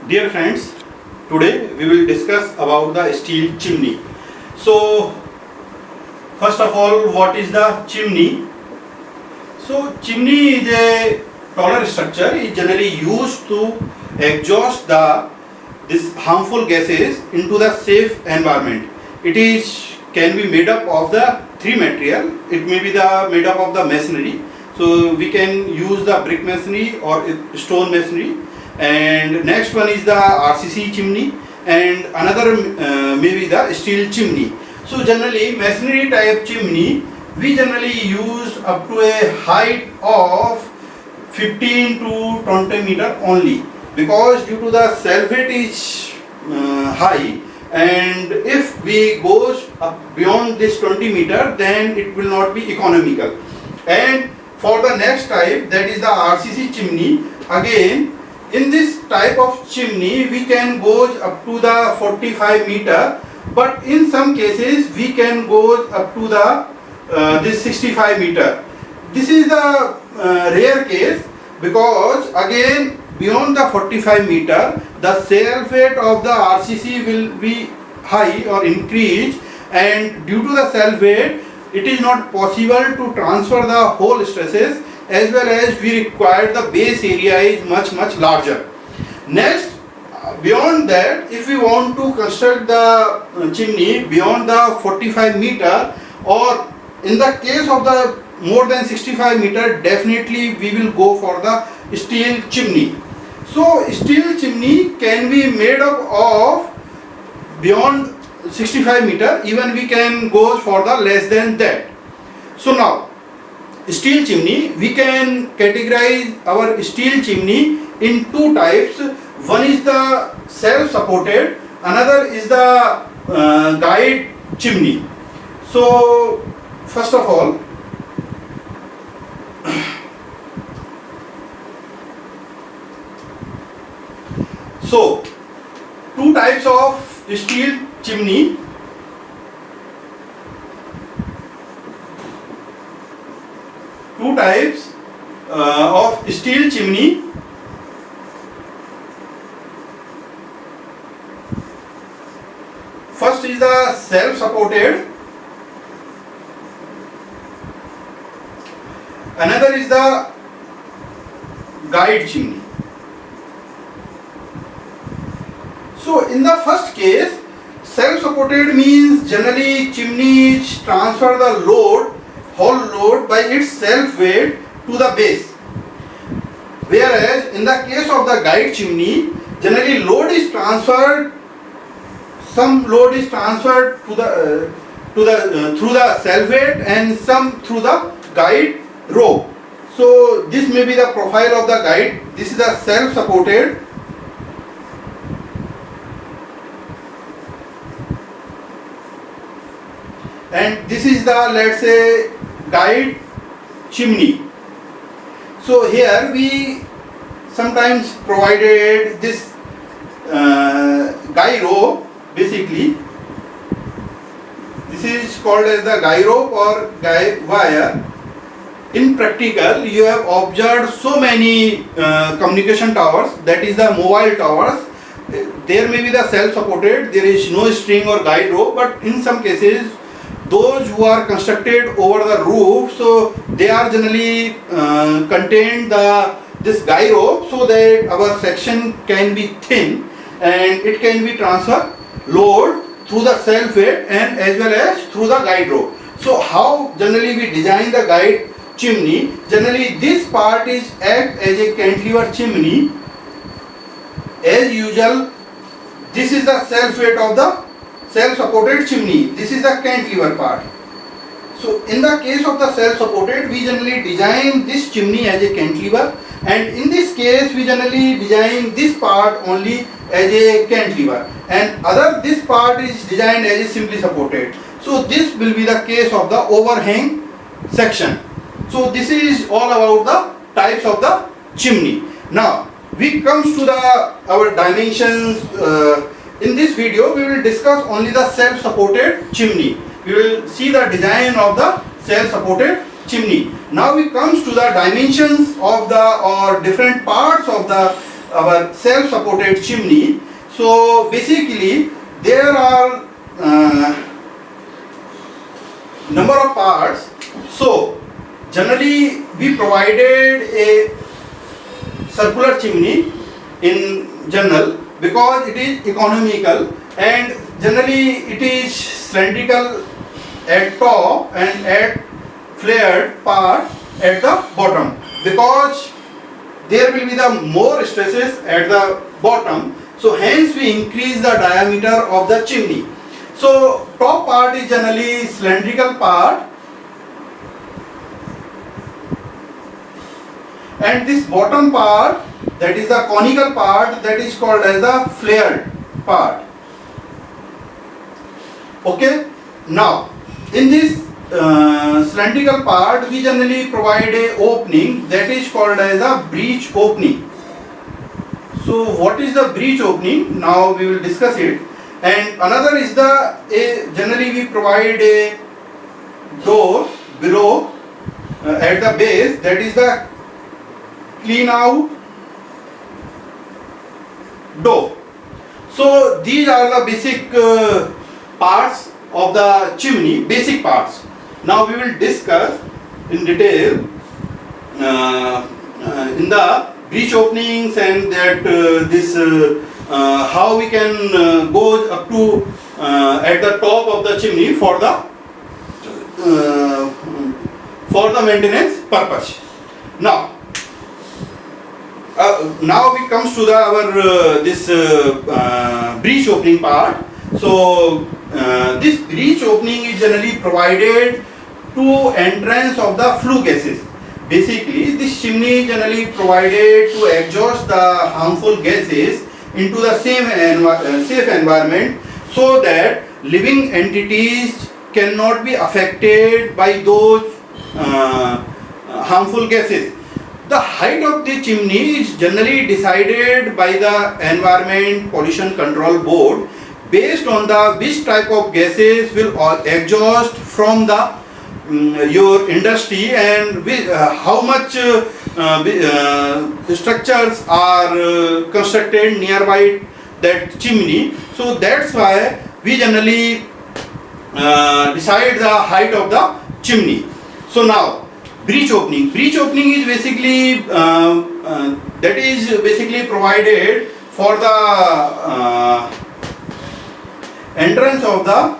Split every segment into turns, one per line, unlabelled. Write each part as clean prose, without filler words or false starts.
Dear friends, today we will discuss about the steel chimney. So, first of all, what is the chimney? So, chimney is a taller structure is generally used to exhaust this harmful gases into the safe environment. It is can be made up of the three material. It may be made up of the masonry. So we can use the brick masonry or stone masonry. And next one is the RCC chimney, and another maybe the steel chimney. So generally masonry type chimney we generally use up to a height of 15 to 20 meter only, because due to the self weight is high, and if we goes up beyond this 20 meter then it will not be economical. And for the next type, that is the RCC chimney, again in this type of chimney we can go up to the 45 meter, but in some cases we can go up to the this 65 meter. This is the rare case, because again beyond the 45 meter the self weight of the RCC will be high or increased, and due to the self weight it is not possible to transfer the whole stresses, as well as we require the base area is much larger. Next, beyond that, if we want to construct the chimney beyond the 45 meter, or in the case of the more than 65 meter, definitely we will go for the steel chimney. So steel chimney can be made up of beyond 65 meter, even we can go for the less than that. So now steel chimney, we can categorize our steel chimney in two types. One is the self supported, another is the guide chimney. So first of all, so two types of steel chimney. Two types of steel chimney. First is the self supported, another is the guide chimney. So in the first case, self-supported means generally chimneys transfer the load, whole load by its self weight to the base. Whereas in the case of the guide chimney, generally load is transferred, some load is transferred to the through the self weight, and some through the guide rope. So this may be the profile of the guide. This is the self-supported. And this is the, let's say, guide chimney. So here we sometimes provided this guy rope. Basically this is called as the guy rope or guy wire. In practical, you have observed so many communication towers, that is the mobile towers. There may be the self-supported, there is no string or guide rope, but in some cases those who are constructed over the roof, so they are generally contain this guy rope, so that our section can be thin and it can be transfer load through the self weight and as well as through the guide rope. So how generally we design the guide chimney? Generally this part is act as a cantilever chimney. As usual, this is the self weight of the self-supported chimney. This is the cantilever part. So in the case of the self-supported, we generally design this chimney as a cantilever, and in this case we generally design this part only as a cantilever, and this part is designed as a simply supported. So this will be the case of the overhang section. So this is all about the types of the chimney. Now we comes to our dimensions. In this video, we will discuss only the self-supported chimney. We will see the design of the self-supported chimney. Now we comes to the dimensions of the different parts of the our self-supported chimney. So basically there are number of parts. So generally we provided a circular chimney in general because it is economical, and generally it is cylindrical at top and at flared part at the bottom, because there will be the more stresses at the bottom. So hence we increase the diameter of the chimney. So top part is generally cylindrical part, and this bottom part, that is the conical part, that is called as the flared part. Okay. Now in this cylindrical part we generally provide a opening that is called as a breech opening. So what is the breech opening? Now we will discuss it. And another is generally we provide a door below at the base, that is the clean out door. So these are the basic parts of the chimney, basic parts. Now we will discuss in detail in the breech openings, and that how we can go up to at the top of the chimney for the maintenance purpose. Now we comes to our this breech opening part. So this breech opening is generally provided to entrance of the flue gases. Basically this chimney is generally provided to exhaust the harmful gases into the safe environment, so that living entities cannot be affected by those harmful gases. The height of the chimney is generally decided by the Environment Pollution Control Board based on the which type of gases will exhaust from the your industry, and how much structures are constructed nearby that chimney. So that's why we generally decide the height of the chimney. So now breech opening. Breech opening is basically that is basically provided for the entrance of the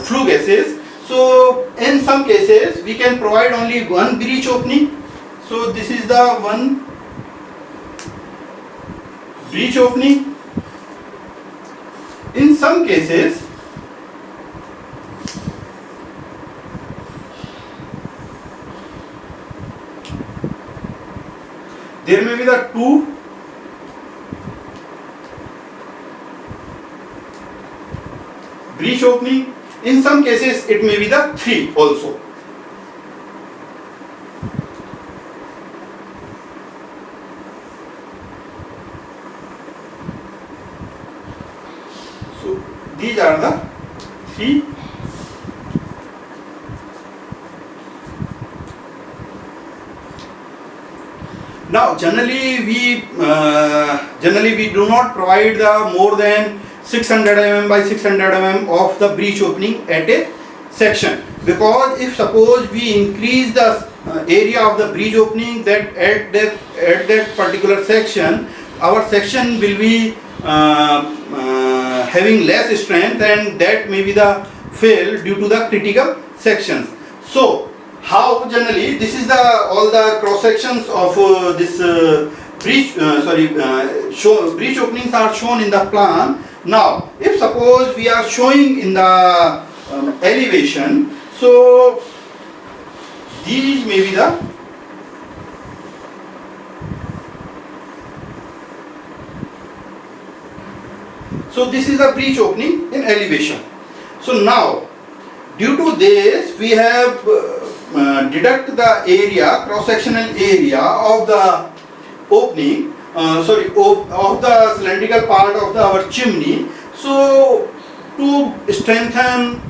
flue gases. So in some cases we can provide only one breech opening. So this is the one breech opening. In some cases there may be the two breech opening. In some cases it may be the three also. So these are the three. Now generally we do not provide the more than 600 mm by 600 mm of the breech opening at a section, because if suppose we increase the area of the breech opening, that at that particular section our section will be having less strength, and that may be the fail due to the critical sections. So how generally this is the all the cross sections of this breech breech openings are shown in the plan. Now if suppose we are showing in the elevation, so these may be the so this is the breech opening in elevation. So now due to this we have deduct the area, cross sectional area of the opening of the cylindrical part of our chimney. So to strengthen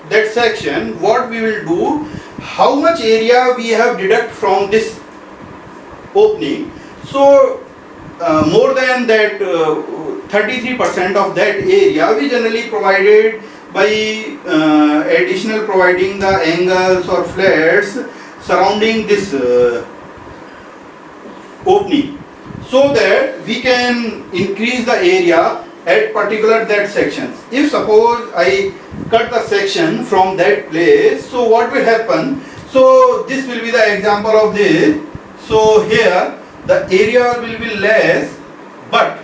that section, what we will do, how much area we have deduct from this opening. So more than that 33% of that area we generally provided by additional providing the angles or flats surrounding this opening, so that we can increase the area at particular that sections. If suppose I cut the section from that place, so what will happen? So this will be the example of this. So here the area will be less, but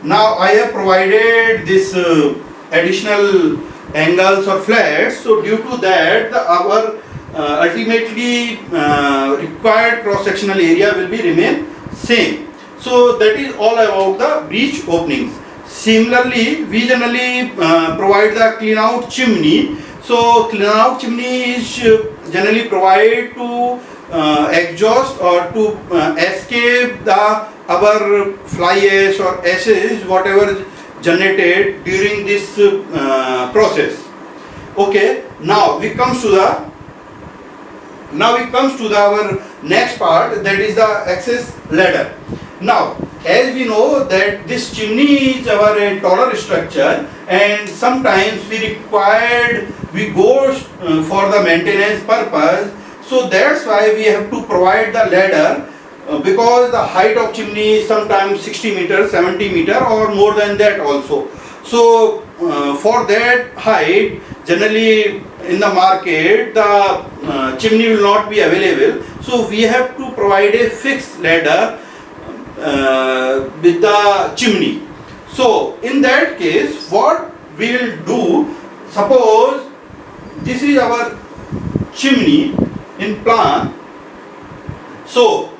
now I have provided this additional angles or flats. So due to that, our ultimately required cross sectional area will be remain same. So that is all about the breech openings. Similarly, we generally provide the clean out chimney. So clean out chimney is generally provided to exhaust or to escape the our fly ash or ashes whatever generated during this process. Okay, now we comes to our next part, that is the access ladder. Now, as we know that this chimney is our taller structure, and sometimes we go for the maintenance purpose. So that's why we have to provide the ladder, because the height of chimney is sometimes 60 meters, 70 meter or more than that also. So for that height, generally in the market the chimney will not be available. So we have to provide a fixed ladder with the chimney. So in that case, what we will do, suppose this is our chimney in plan. So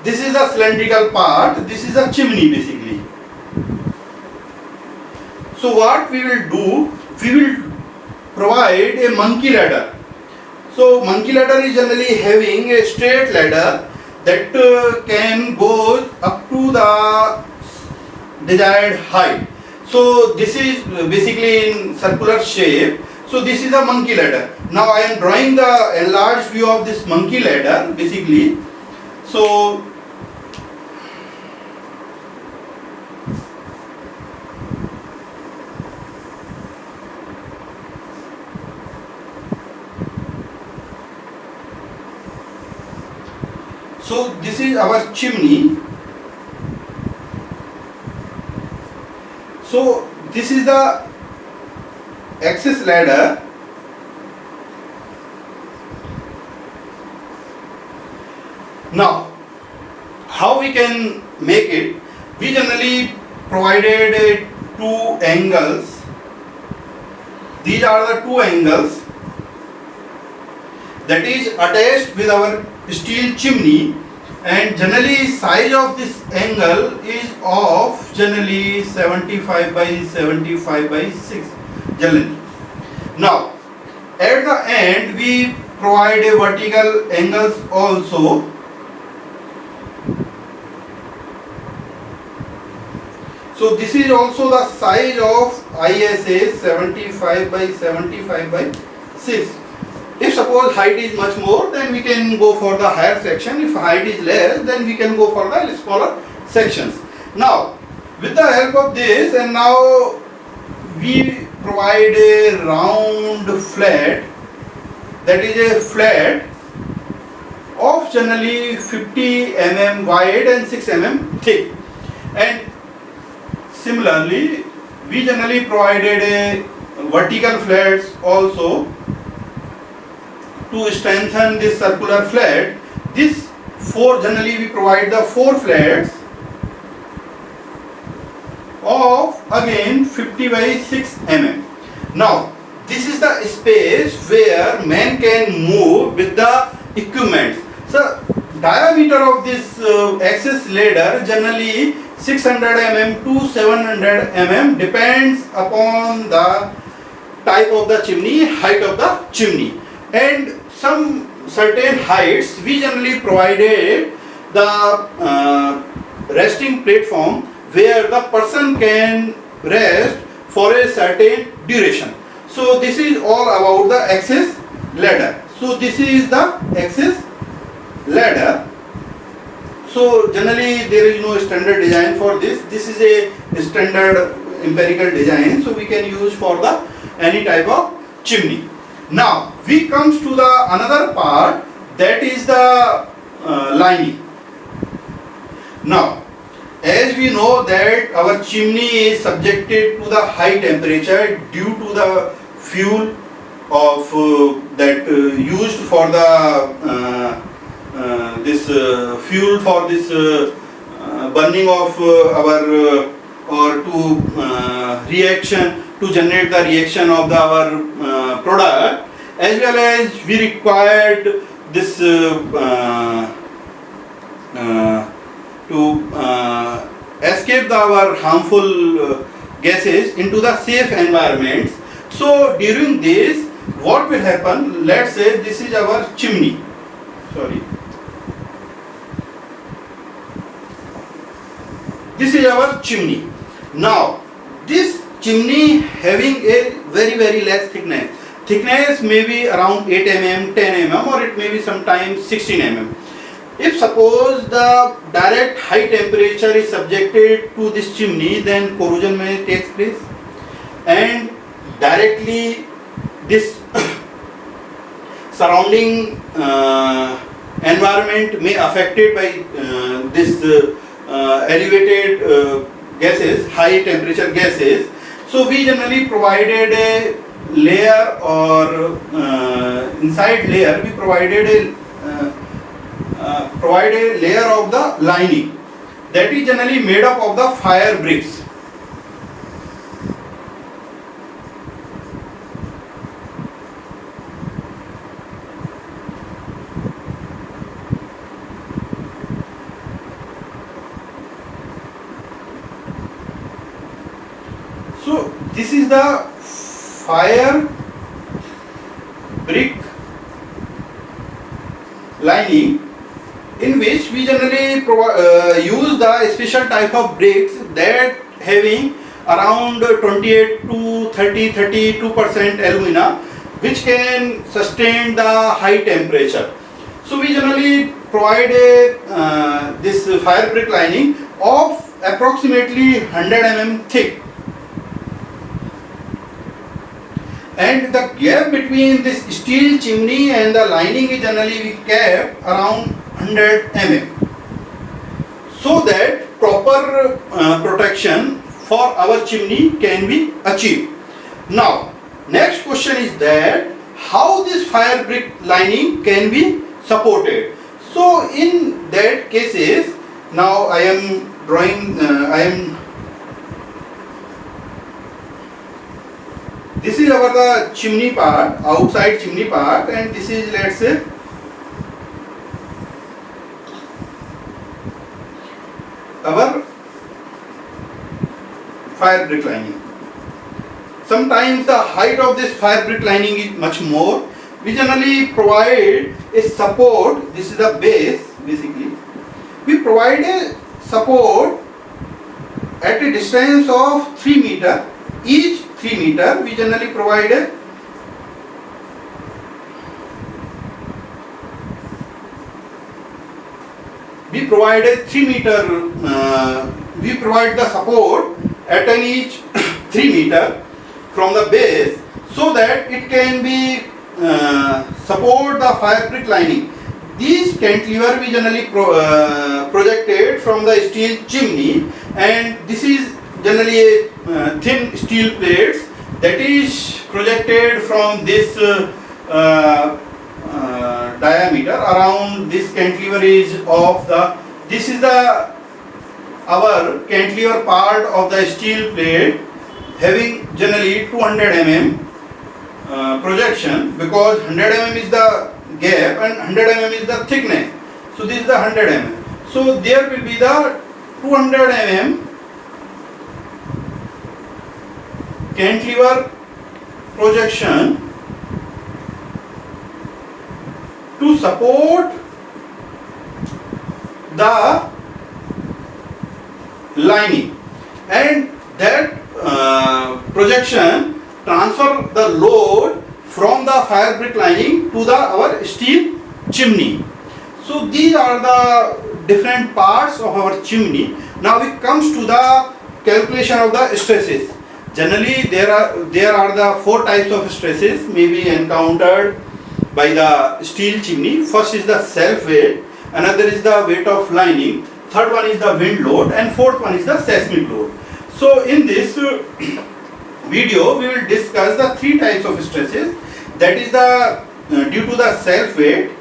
this is the cylindrical part, this is a chimney basically. So what we will do, we will provide a monkey ladder. So monkey ladder is generally having a straight ladder that can go up to the desired height. So this is basically in circular shape. So this is a monkey ladder. Now I am drawing the enlarged view of this monkey ladder basically. So this is our chimney. So this is the access ladder. Now how we can make it? We generally provided two angles. These are the two angles that is attached with our steel chimney, and generally size of this angle is of generally 75 by 75 by 6 generally. Now at the end we provide a vertical angles also. So this is also the size of ISA 75 by 75 by 6. If suppose height is much more, then we can go for the higher section. If height is less, then we can go for the smaller sections. Now, with the help of this, and now we provide a round flat, that is a flat of generally 50 mm wide and 6 mm thick. And similarly, we generally provided a vertical flats also to strengthen this circular flat. This four, generally we provide the four flats of again 50 by 6 mm. Now this is the space where man can move with the equipment. So diameter of this access ladder generally 600 mm to 700 mm depends upon the type of the chimney, height of the chimney. And some certain heights we generally provided the resting platform where the person can rest for a certain duration. So this is all about the access ladder. So this is the access ladder. So generally there is no standard design for this. This is a standard empirical design, so we can use for the any type of chimney. Now we comes to the another part, that is the lining. Now as we know that our chimney is subjected to the high temperature due to the fuel of that used for the this fuel for this burning of our or to reaction to generate the reaction of the our product, as well as we required this to escape our harmful gases into the safe environments. So during this, what will happen? Let's say this is our chimney. Sorry. This is our chimney. Now, this chimney having a very less thickness. Thickness may be around 8 mm, 10 mm, or it may be sometimes 16 mm. If suppose the direct high temperature is subjected to this chimney, then corrosion may take place, and directly this surrounding environment may affected by this elevated gases, high temperature gases. So we generally provided a layer, or inside layer we provided a layer of the lining that is generally made up of the fire bricks. So this is the fire brick lining, in which we generally use the special type of bricks that having around 28 to 32% alumina, which can sustain the high temperature. So we generally provide a this fire brick lining of approximately 100 mm thick, and the gap between this steel chimney and the lining is generally we kept around 100 mm, so that proper protection for our chimney can be achieved. Now next question is that how this fire brick lining can be supported. So in that cases, now I am drawing this is our the chimney part, outside chimney part, and this is, let's say, our fire brick lining. Sometimes the height of this fire brick lining is much more. We generally provide a support. This is the base basically. We provide a support at a distance of 3 meter. Each 3 meter we generally provide a we provide a 3 meter we provide the support at an each 3 meter from the base, so that it can be support the fire brick lining. These cantilever we generally projected from the steel chimney, and this is generally a thin steel plates that is projected from this diameter around this cantilever is of the, this is the our cantilever part of the steel plate having generally 200 mm projection, because 100 mm is the gap and 100 mm is the thickness. So this is the 100 mm. So there will be the 200 mm cantilever projection to support the lining, and that projection transfer the load from the fire brick lining to the our steel chimney. So these are the different parts of our chimney. Now it comes to the calculation of the stresses. Generally, there are the four types of stresses may be encountered by the steel chimney. First is the self weight, another is the weight of lining, third one is the wind load, and fourth one is the seismic load. So in this video we will discuss the three types of stresses. That is the due to the self weight,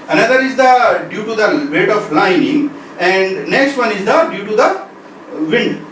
another is the due to the weight of lining, and next one is the due to the wind